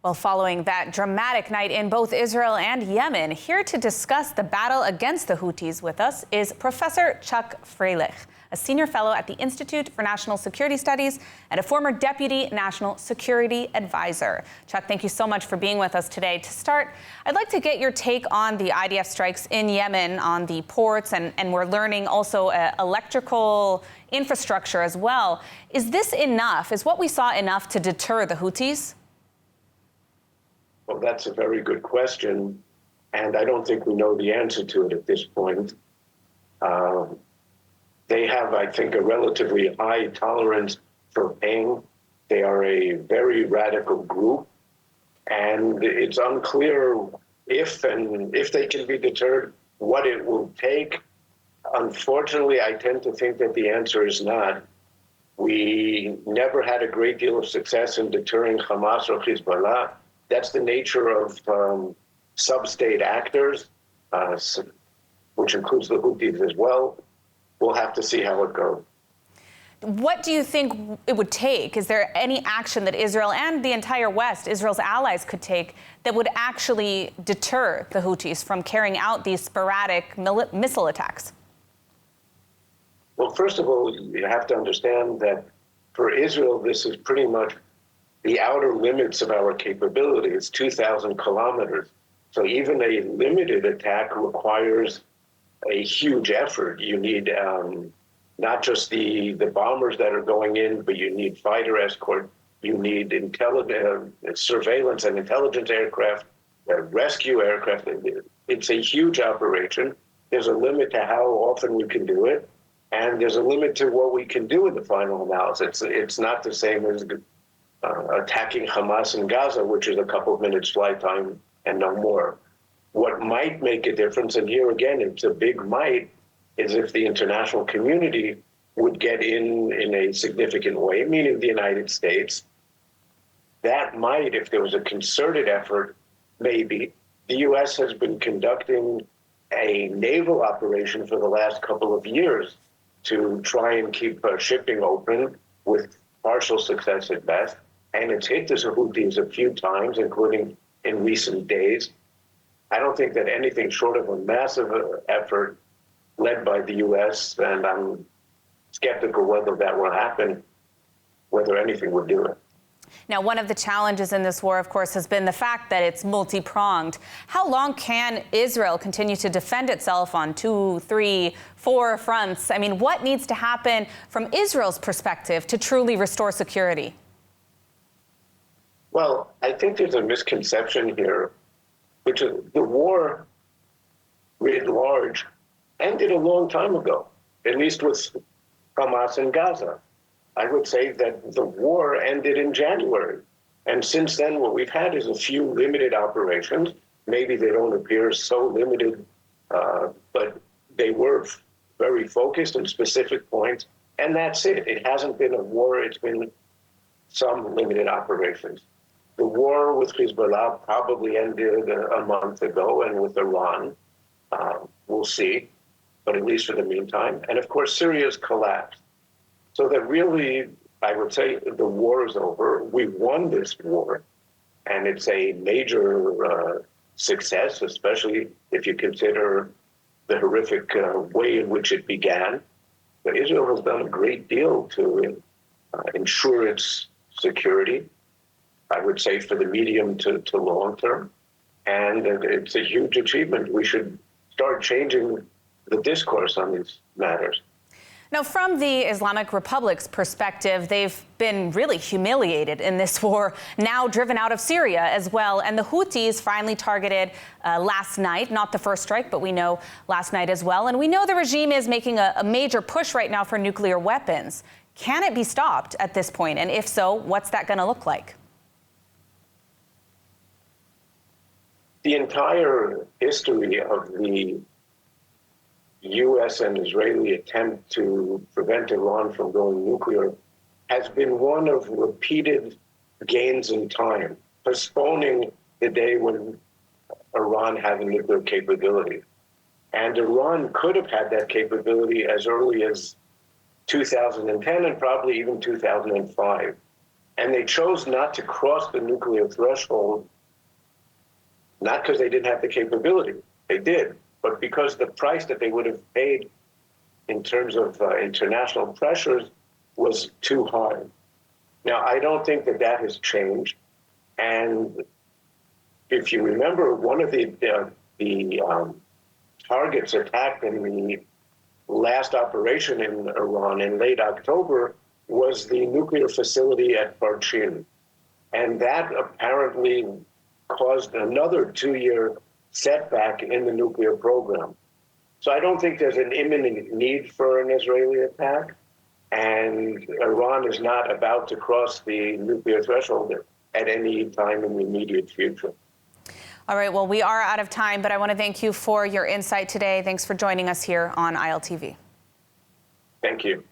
Well, following that dramatic night in both Israel and Yemen, here to discuss the battle against the Houthis with us is Professor Chuck Freilich, a senior fellow at the Institute for National Security Studies and a former deputy national security advisor. Chuck, thank you so much for being with us today. To start, I'd like to get your take on the IDF strikes in Yemen on the ports, and we're learning also electrical infrastructure as well. Is this enough? Is what we saw enough to deter the Houthis? Well, that's a very good question, and I don't think we know the answer to it at this point. They have, I think, a relatively high tolerance for pain. They are a very radical group, and it's unclear if they can be deterred, what it will take. Unfortunately, I tend to think that the answer is not. We never had a great deal of success in deterring Hamas or Hezbollah. That's the nature of sub-state actors, which includes the Houthis as well. We'll have to see how it goes. What do you think it would take? Is there any action that Israel and the entire West, Israel's allies, could take that would actually deter the Houthis from carrying out these sporadic missile attacks? Well, first of all, you have to understand that for Israel, this is pretty much the outer limits of our capability. It's 2,000 kilometers. So even a limited attack requires a huge effort. You need not just the bombers that are going in, but you need fighter escort, you need surveillance and intelligence aircraft, rescue aircraft. It's a huge operation. There's a limit to how often we can do it, and there's a limit to what we can do in the final analysis. It's not the same as attacking Hamas in Gaza, which is a couple of minutes flight time and no more. What might make a difference, and here again, it's a big might, is if the international community would get in a significant way, meaning the United States. That might, if there was a concerted effort, maybe. The U.S. has been conducting a naval operation for the last couple of years to try and keep shipping open, with partial success at best. And it's hit the Houthis a few times, including in recent days. I don't think that anything short of a massive effort led by the U.S., and I'm skeptical whether that will happen, whether anything would do it. Now, one of the challenges in this war, of course, has been the fact that it's multi-pronged. How long can Israel continue to defend itself on 2, 3, 4 fronts? I mean, what needs to happen from Israel's perspective to truly restore security? Well, I think there's a misconception here, which is the war, writ large, ended a long time ago, at least with Hamas in Gaza. I would say that the war ended in January. And since then, what we've had is a few limited operations. Maybe they don't appear so limited, but they were very focused on specific points. And that's it. It hasn't been a war. It's been some limited operations. The war with Hezbollah probably ended a month ago, and with Iran, we'll see, but at least for the meantime. And of course, Syria's collapsed. So that really, I would say the war is over. We won this war, and it's a major success, especially if you consider the horrific way in which it began. But Israel has done a great deal to ensure its security, I would say, for the medium to long term. And it's a huge achievement. We should start changing the discourse on these matters. Now, from the Islamic Republic's perspective, they've been really humiliated in this war, now driven out of Syria as well. And the Houthis finally targeted last night, not the first strike, but we know last night as well. And we know the regime is making a major push right now for nuclear weapons. Can it be stopped at this point? And if so, what's that going to look like? The entire history of the U.S. and Israeli attempt to prevent Iran from going nuclear has been one of repeated gains in time, postponing the day when Iran had a nuclear capability. And Iran could have had that capability as early as 2010 and probably even 2005. And they chose not to cross the nuclear threshold, not because they didn't have the capability, they did, but because the price that they would have paid in terms of international pressures was too high. Now, I don't think that that has changed. And if you remember, one of the targets attacked in the last operation in Iran in late October was the nuclear facility at Barchin. And that apparently caused another 2-year setback in the nuclear program. So I don't think there's an imminent need for an Israeli attack. And Iran is not about to cross the nuclear threshold at any time in the immediate future. All right, well, we are out of time, but I want to thank you for your insight today. Thanks for joining us here on ILTV. Thank you.